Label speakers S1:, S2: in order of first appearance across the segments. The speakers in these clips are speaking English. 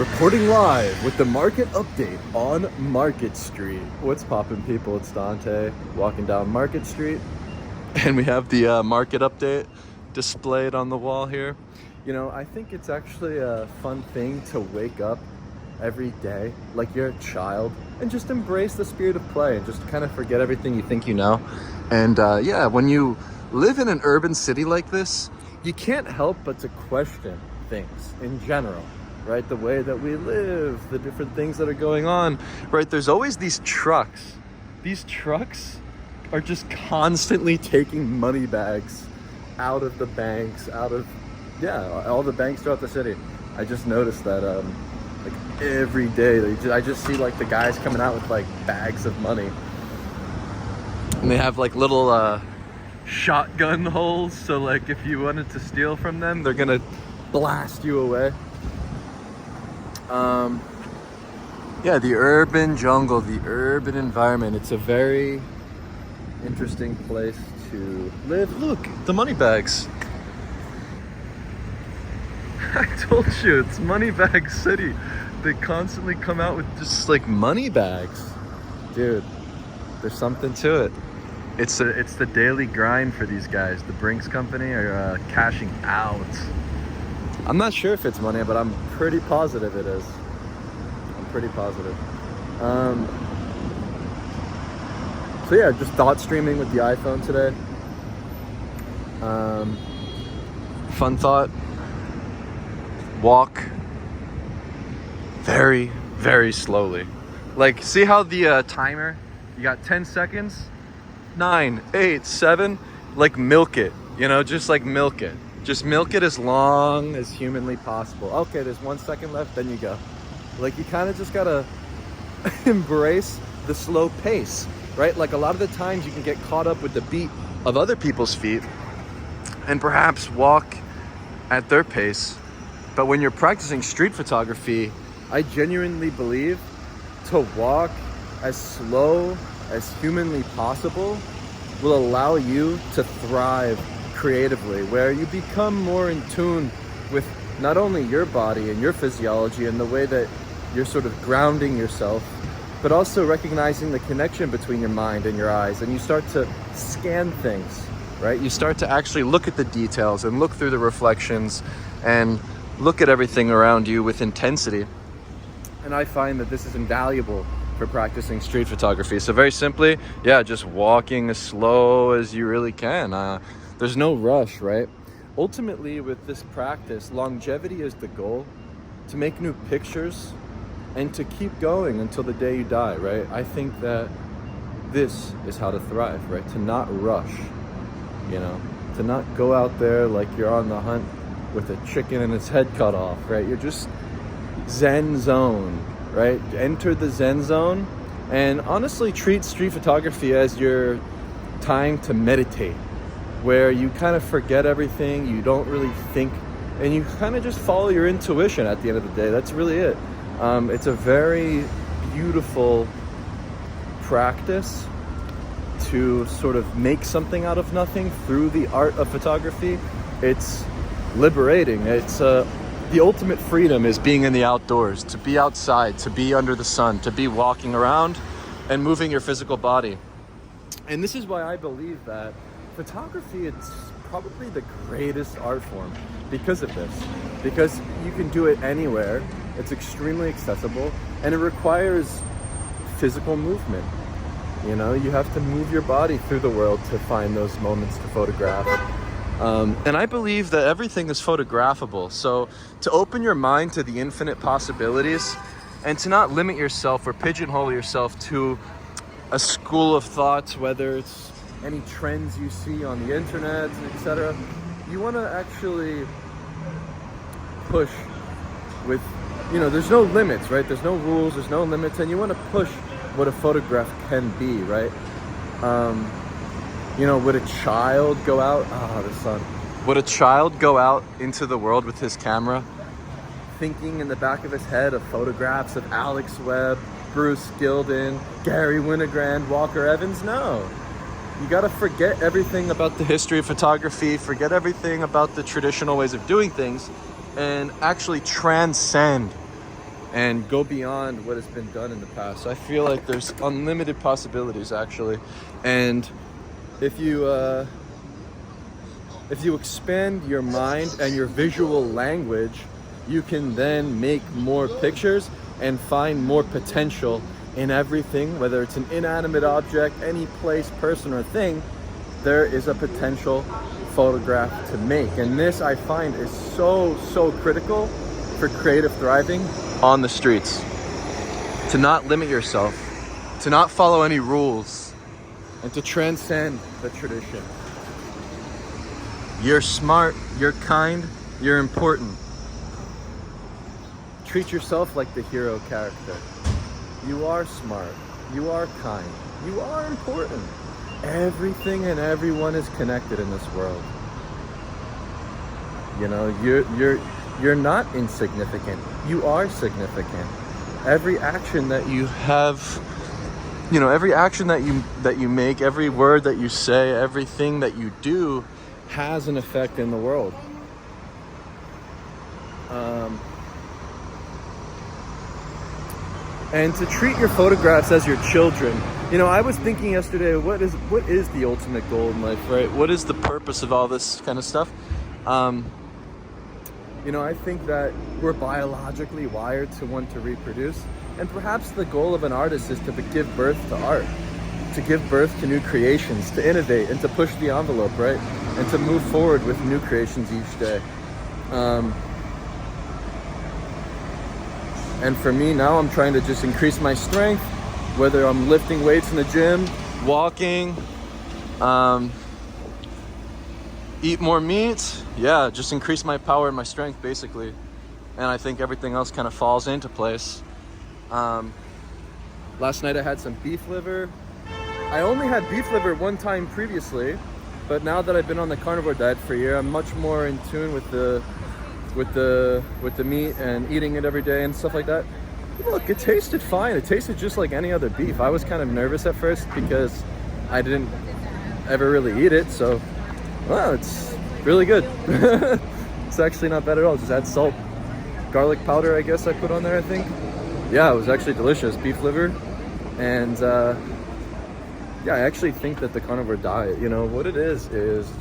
S1: Reporting live with the market update on Market Street. What's poppin', people? It's Dante walking down Market Street, and we have the market update displayed on the wall here. You know, I think it's actually a fun thing to wake up every day like you're a child and just embrace the spirit of play and just kind of forget everything you think you know. And yeah, when you live in an urban city like this, you can't help but to question things in general. Right, the way that we live, the different things that are going on, right? There's always these trucks. These trucks are just constantly taking money bags out of the banks, all the banks throughout the city. I just noticed that like every day, I just see like the guys coming out with like bags of money. And they have like little shotgun holes, so like if you wanted to steal from them, they're gonna blast you away. Yeah, the urban jungle, the urban environment. It's a very interesting place to live. Look, the money bags. I told you, it's money bag city. They constantly come out with just like money bags. Dude, there's something to it. It's the daily grind for these guys. The Brinks company are cashing out. I'm not sure if it's money, but I'm pretty positive it is. I'm pretty positive. So yeah, just thought streaming with the iPhone today. Fun thought. Walk very, very slowly. Like, see how the timer, you got 10 seconds? 9, 8, 7, like milk it, you know, just like milk it. Just milk it as long as humanly possible. Okay, there's 1 second left, then you go. Like, you kind of just gotta embrace the slow pace, right? Like, a lot of the times you can get caught up with the beat of other people's feet and perhaps walk at their pace. But when you're practicing street photography, I genuinely believe to walk as slow as humanly possible will allow you to thrive creatively, where you become more in tune with not only your body and your physiology and the way that you're sort of grounding yourself, but also recognizing the connection between your mind and your eyes, and you start to scan things, right? You start to actually look at the details and look through the reflections and look at everything around you with intensity. And I find that this is invaluable for practicing street photography. So very simply, yeah, just walking as slow as you really can. There's no rush, right? Ultimately, with this practice, longevity is the goal, to make new pictures and to keep going until the day you die, right? I think that this is how to thrive, right? To not rush, you know, to not go out there like you're on the hunt with a chicken and its head cut off, right? You're just Zen zone, right? Enter the Zen zone and honestly treat street photography as your time to meditate, where you kind of forget everything, you don't really think, and you kind of just follow your intuition at the end of the day. That's really it. It's a very beautiful practice to sort of make something out of nothing through the art of photography. It's liberating. It's the ultimate freedom is being in the outdoors, to be outside, to be under the sun, to be walking around and moving your physical body. And this is why I believe that photography, it's probably the greatest art form because of this. Because you can do it anywhere, it's extremely accessible, and it requires physical movement. You know, you have to move your body through the world to find those moments to photograph. And I believe that everything is photographable. So to open your mind to the infinite possibilities and to not limit yourself or pigeonhole yourself to a school of thought, whether it's any trends you see on the internet, etc. You want to actually push with, you know, there's no limits, right? There's no rules, there's no limits, and you want to push what a photograph can be, right? You know, would a child go out? The sun. Would a child go out into the world with his camera, thinking in the back of his head of photographs of Alex Webb, Bruce Gilden, Gary Winogrand, Walker Evans? No. You gotta forget everything about the history of photography, forget everything about the traditional ways of doing things, and actually transcend and go beyond what has been done in the past. So I feel like there's unlimited possibilities actually, and if you expand your mind and your visual language, you can then make more pictures and find more potential in everything, whether it's an inanimate object, any place, person, or thing. There is a potential photograph to make, and this I find is so critical for creative thriving on the streets. To not limit yourself, to not follow any rules, and to transcend the tradition. You're smart, you're kind, you're important. Treat yourself like the hero character. You are smart, you are kind, you are important. Everything and everyone is connected in this world. You know, you're not insignificant. You are significant. Every action that you have, you know, every action that you make, every word that you say, everything that you do has an effect in the world. And to treat your photographs as your children. You know, I was thinking yesterday, what is the ultimate goal in life, right? What is the purpose of all this kind of stuff? You know, I think that we're biologically wired to want to reproduce. And perhaps the goal of an artist is to give birth to art, to give birth to new creations, to innovate and to push the envelope, right? And to move forward with new creations each day. And for me now, I'm trying to just increase my strength, whether I'm lifting weights in the gym, walking, eat more meat. Yeah, just increase my power and my strength basically. And I think everything else kind of falls into place. Last night I had some beef liver. I only had beef liver one time previously, but now that I've been on the carnivore diet for a year, I'm much more in tune with the meat and eating it every day and stuff like that. Look, it tasted fine. It tasted just like any other beef. I was kind of nervous at first because I didn't ever really eat it. So, well, it's really good. It's actually not bad at all. Just add salt, garlic powder, I guess I put on there, I think. Yeah, it was actually delicious. Beef liver. And yeah, I actually think that the carnivore diet, you know, what it is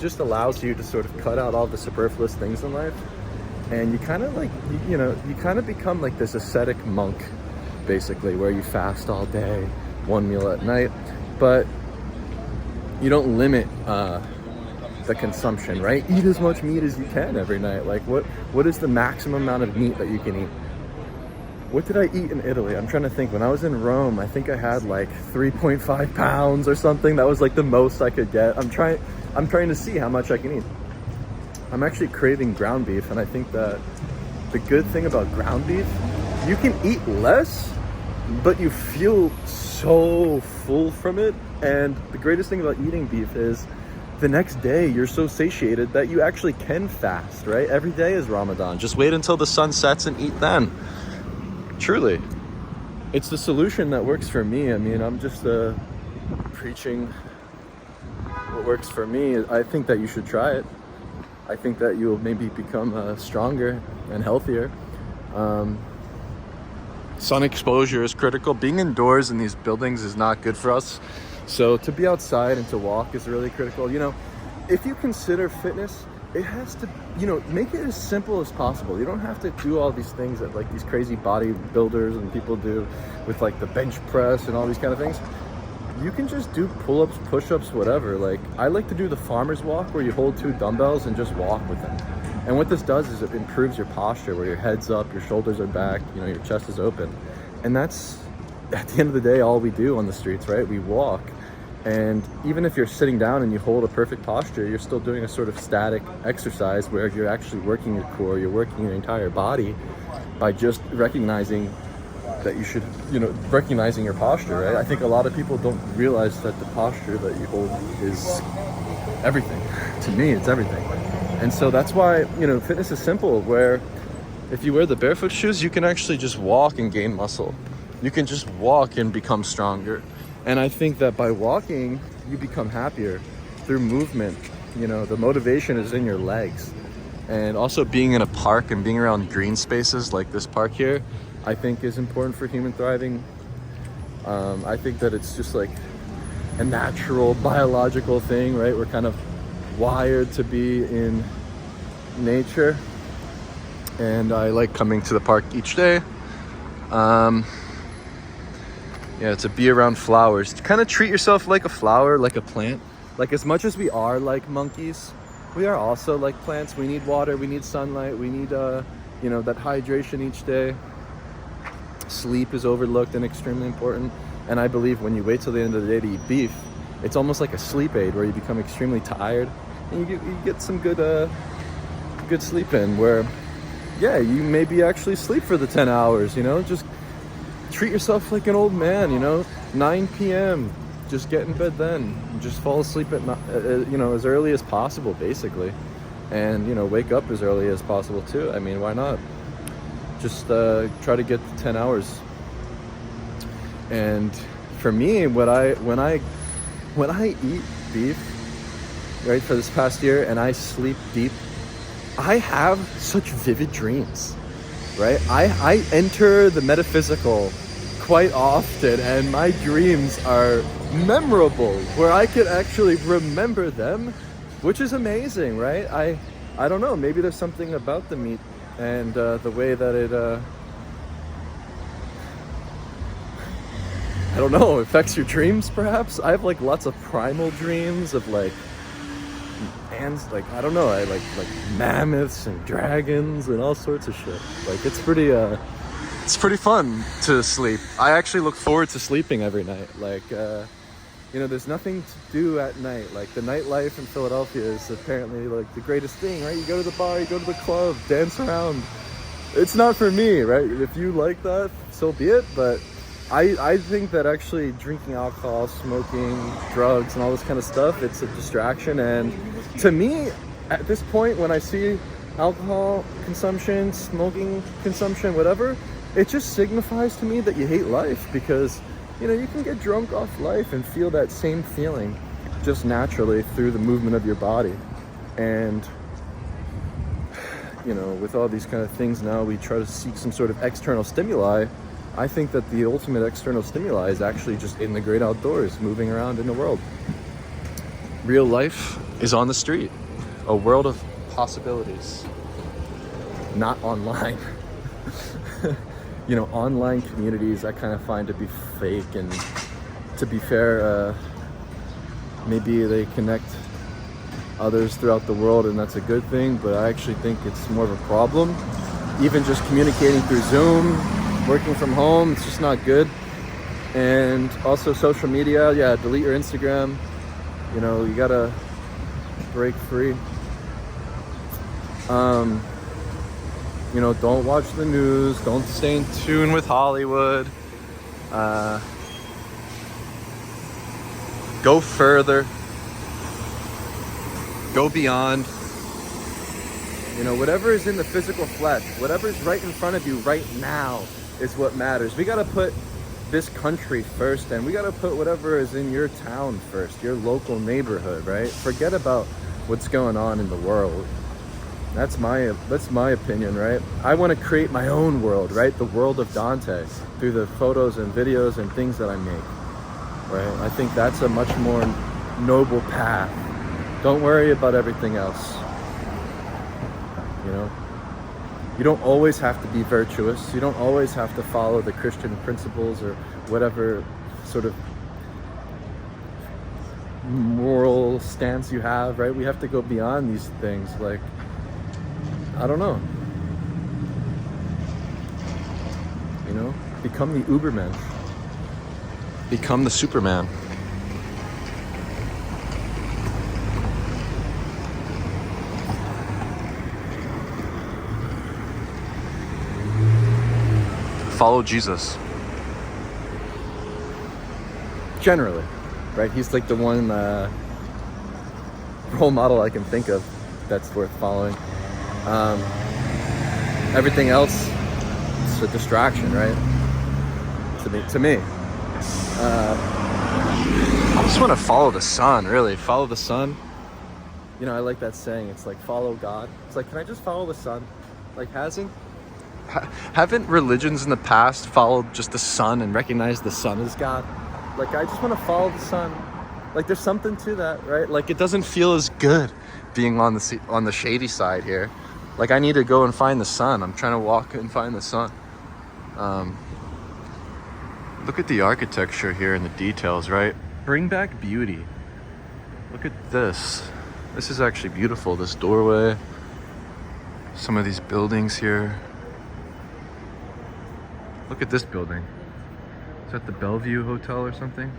S1: just allows you to sort of cut out all the superfluous things in life. And you kind of like, you know, you kind of become like this ascetic monk, basically, where you fast all day, one meal at night, but you don't limit the consumption, right? Eat as much meat as you can every night. Like what is the maximum amount of meat that you can eat? What did I eat in Italy? I'm trying to think. When I was in Rome, I think I had like 3.5 pounds or something. That was like the most I could get. I'm trying to see how much I can eat. I'm actually craving ground beef, and I think that the good thing about ground beef, you can eat less, but you feel so full from it. And the greatest thing about eating beef is the next day you're so satiated that you actually can fast, right? Every day is Ramadan. Just wait until the sun sets and eat then. Truly. It's the solution that works for me. I mean, I'm just preaching what works for me. I think that you should try it. I think that you'll maybe become stronger and healthier. Sun exposure is critical. Being indoors in these buildings is not good for us. So to be outside and to walk is really critical. You know, if you consider fitness, it has to, you know, make it as simple as possible. You don't have to do all these things that like these crazy bodybuilders and people do with like the bench press and all these kind of things. You can just do pull-ups, push-ups, whatever. Like, I like to do the farmer's walk where you hold 2 dumbbells and just walk with them. And what this does is it improves your posture, where your head's up, your shoulders are back, you know, your chest is open. And that's, at the end of the day, all we do on the streets, right? We walk. And even if you're sitting down and you hold a perfect posture, you're still doing a sort of static exercise where you're actually working your core, you're working your entire body by just recognizing that you should, you know, recognizing your posture, right? I think a lot of people don't realize that the posture that you hold is everything. To me, it's everything. And so that's why, you know, fitness is simple, where if you wear the barefoot shoes, you can actually just walk and gain muscle. You can just walk and become stronger. And I think that by walking, you become happier through movement. You know, the motivation is in your legs. And also being in a park and being around green spaces like this park here, I think is important for human thriving. I think that it's just like a natural biological thing, right? We're kind of wired to be in nature, and I like coming to the park each day. Yeah, to be around flowers. To kind of treat yourself like a flower, like a plant. Like, as much as we are like monkeys, we are also like plants. We need water, we need sunlight, we need you know, that hydration each day. Sleep is overlooked and extremely important. And I believe when you wait till the end of the day to eat beef, it's almost like a sleep aid where you become extremely tired and you get some good sleep in, where yeah, you maybe actually sleep for the 10 hours, you know, just treat yourself like an old man, you know, 9 p.m. Just get in bed then. Just fall asleep at you know, as early as possible, basically, and you know, wake up as early as possible too. I mean, why not? Just try to get the 10 hours. And for me, when I eat beef, right, for this past year, and I sleep deep, I have such vivid dreams, right? I enter the metaphysical quite often, and my dreams are memorable, where I could actually remember them, which is amazing, right? I don't know, maybe there's something about the meat and the way that it I don't know, affects your dreams, perhaps. I have like lots of primal dreams of like, and like, I don't know, I like mammoths and dragons and all sorts of shit. Like, it's pretty fun to sleep. I actually look forward to sleeping every night. Like, you know, there's nothing to do at night. Like, the nightlife in Philadelphia is apparently like the greatest thing, right? You go to the bar, you go to the club, dance around. It's not for me, right? If you like that, so be it. But I think that actually drinking alcohol, smoking, drugs, and all this kind of stuff, it's a distraction. And to me, at this point, when I see alcohol consumption, smoking consumption, whatever, it just signifies to me that you hate life, because, you know, you can get drunk off life and feel that same feeling just naturally through the movement of your body. And, you know, with all these kind of things now, we try to seek some sort of external stimuli. I think that the ultimate external stimuli is actually just in the great outdoors, moving around in the world. Real life is on the street, a world of possibilities, not online. You know, online communities I kind of find to be fake, and to be fair, maybe they connect others throughout the world, and that's a good thing, but I actually think it's more of a problem. Even just communicating through Zoom, working from home, it's just not good. And also social media, yeah, delete your Instagram. You know, you gotta break free. You know, don't watch the news, don't stay in tune with Hollywood. Go further, go beyond. You know, whatever is in the physical flesh, whatever's right in front of you right now is what matters. We gotta put this country first, and we gotta put whatever is in your town first, your local neighborhood, right? Forget about what's going on in the world. That's my opinion, right? I want to create my own world, right? The world of Dante, through the photos and videos and things that I make, right? I think that's a much more noble path. Don't worry about everything else. You know, you don't always have to be virtuous. You don't always have to follow the Christian principles or whatever sort of moral stance you have, right? We have to go beyond these things. Like, I don't know. You know, become the Uberman. Become the Superman. Follow Jesus. Generally, right? He's like the one role model I can think of that's worth following. Everything else is a distraction, right? To me. I just want to follow the sun, really. Follow the sun. You know, I like that saying. It's like, follow God. It's like, can I just follow the sun? Like, has he? haven't religions in the past followed just the sun and recognized the sun as God? Like, I just want to follow the sun. Like, there's something to that, right? Like, it doesn't feel as good being on the shady side here. Like, I need to go and find the sun. I'm trying to walk and find the sun. Look at the architecture here and the details, right? Bring back beauty. Look at this. This is actually beautiful, this doorway. Some of these buildings here. Look at this building. Is that the Bellevue Hotel or something?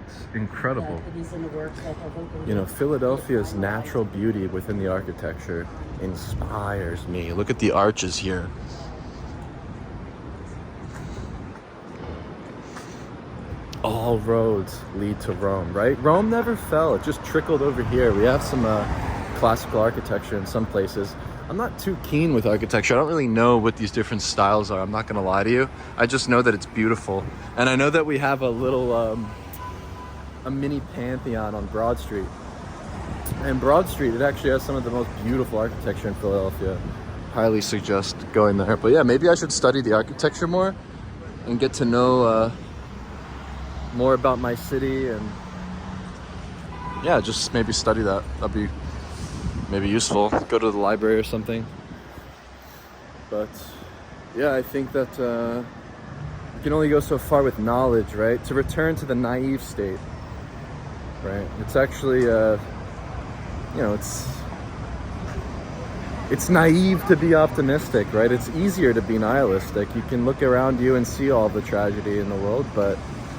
S1: It's incredible. You know, Philadelphia's natural beauty within the architecture inspires me. Look at the arches here. All roads lead to Rome, right? Rome never fell. It just trickled over here. We have some classical architecture in some places. I'm not too keen with architecture. I don't really know what these different styles are. I'm not gonna lie to you. I just know that it's beautiful. And I know that we have a little, a mini Pantheon on Broad Street. And Broad Street, it actually has some of the most beautiful architecture in Philadelphia. Highly suggest going there. But yeah, maybe I should study the architecture more and get to know more about my city, and yeah, just maybe study that. That'd be maybe useful. Go to the library or something. But yeah, I think that you can only go so far with knowledge, right? To return to the naive state, right? It's actually you know, it's naive to be optimistic, right? It's easier to be nihilistic. You can look around you and see all the tragedy in the world, but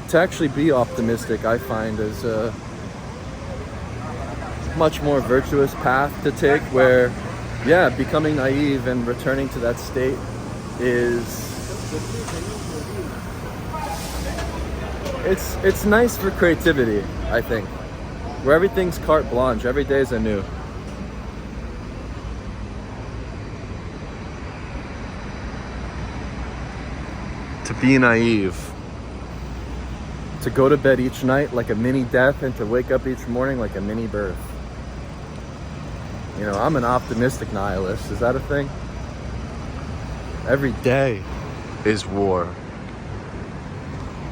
S1: to actually be optimistic, I find, is a much more virtuous path to take, where, yeah, becoming naive and returning to that state is, it's nice for creativity, I think, where everything's carte blanche, every day is anew. To be naive. To go to bed each night like a mini death, and to wake up each morning like a mini birth. You know, I'm an optimistic nihilist. Is that a thing? Every day is war.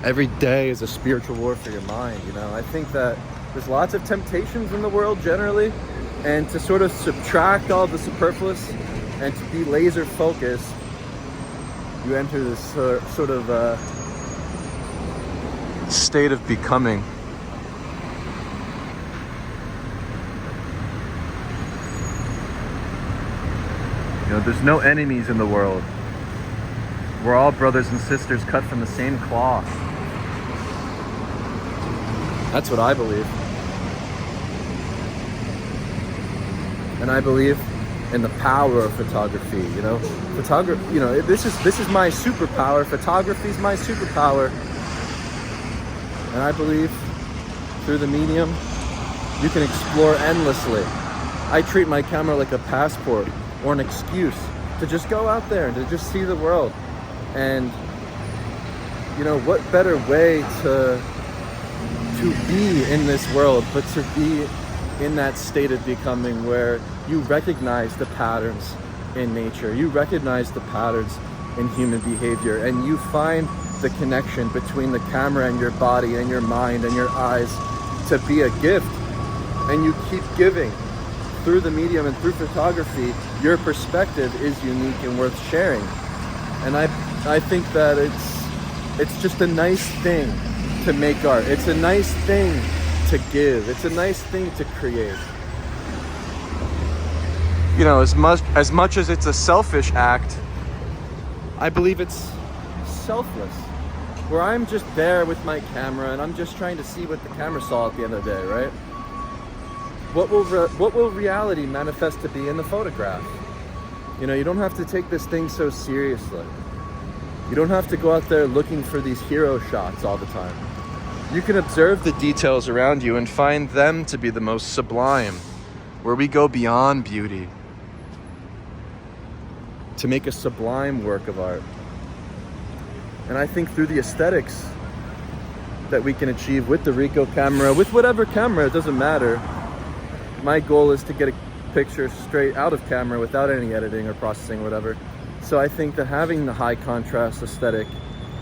S1: Every day is a spiritual war for your mind, you know? I think that there's lots of temptations in the world generally, and to sort of subtract all the superfluous and to be laser focused, you enter this sort of state of becoming. You know, there's no enemies in the world. We're all brothers and sisters cut from the same cloth. That's what I believe. And I believe in the power of photography, you know? Photography, you know, this is my superpower. Photography is my superpower. And I believe through the medium, you can explore endlessly. I treat my camera like a passport or an excuse to just go out there and to just see the world. And, you know, what better way to be in this world, but to be in that state of becoming where you recognize the patterns in nature, you recognize the patterns in human behavior, and you find the connection between the camera and your body and your mind and your eyes to be a gift. And you keep giving through the medium, and through photography, your perspective is unique and worth sharing. And I think that it's just a nice thing to make art. It's a nice thing to give. It's a nice thing to create. You know, as much as it's a selfish act, I believe it's selfless, where I'm just there with my camera and I'm just trying to see what the camera saw at the end of the day, right? What will reality manifest to be in the photograph? You know, you don't have to take this thing so seriously. You don't have to go out there looking for these hero shots all the time. You can observe the details around you and find them to be the most sublime, where we go beyond beauty to make a sublime work of art. And I think through the aesthetics that we can achieve with the Ricoh camera, with whatever camera, it doesn't matter. My goal is to get a picture straight out of camera without any editing or processing or whatever, So I think that having the high contrast aesthetic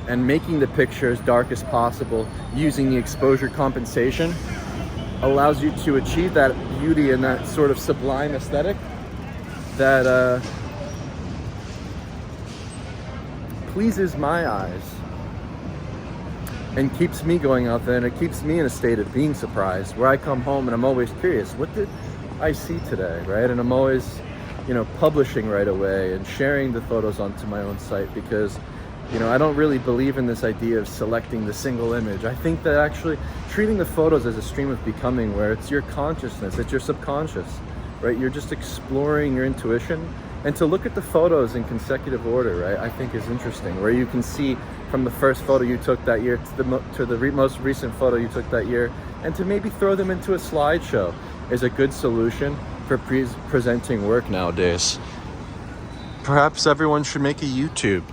S1: and making the picture as dark as possible using the exposure compensation allows you to achieve that beauty and that sort of sublime aesthetic that pleases my eyes and keeps me going out there, and it keeps me in a state of being surprised, where I come home and I'm always curious, what did I see today, right? And I'm always, you know, publishing right away and sharing the photos onto my own site, because, you know, I don't really believe in this idea of selecting the single image. I think that actually treating the photos as a stream of becoming, where it's your consciousness, it's your subconscious, right? You're just exploring your intuition, and to look at the photos in consecutive order, right, I think is interesting, where you can see from the first photo you took that year to the most recent photo you took that year, and to maybe throw them into a slideshow is a good solution for presenting work nowadays. Perhaps everyone should make a YouTube.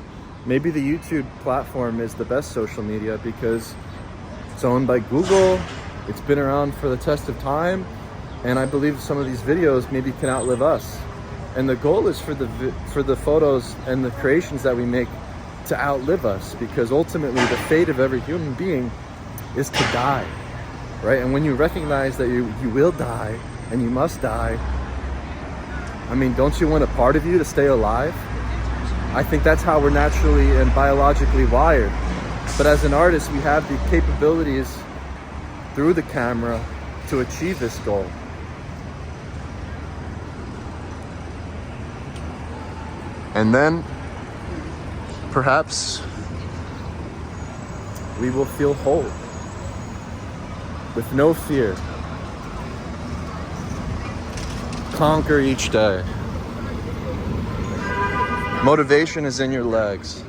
S1: Maybe the YouTube platform is the best social media because it's owned by Google, it's been around for the test of time, and I believe some of these videos maybe can outlive us. And the goal is for the photos and the creations that we make to outlive us, because ultimately the fate of every human being is to die, right? And when you recognize that you will die and you must die, I mean, don't you want a part of you to stay alive? I think that's how we're naturally and biologically wired. But as an artist, we have the capabilities through the camera to achieve this goal. And then perhaps we will feel whole with no fear. Conquer each day. Motivation is in your legs.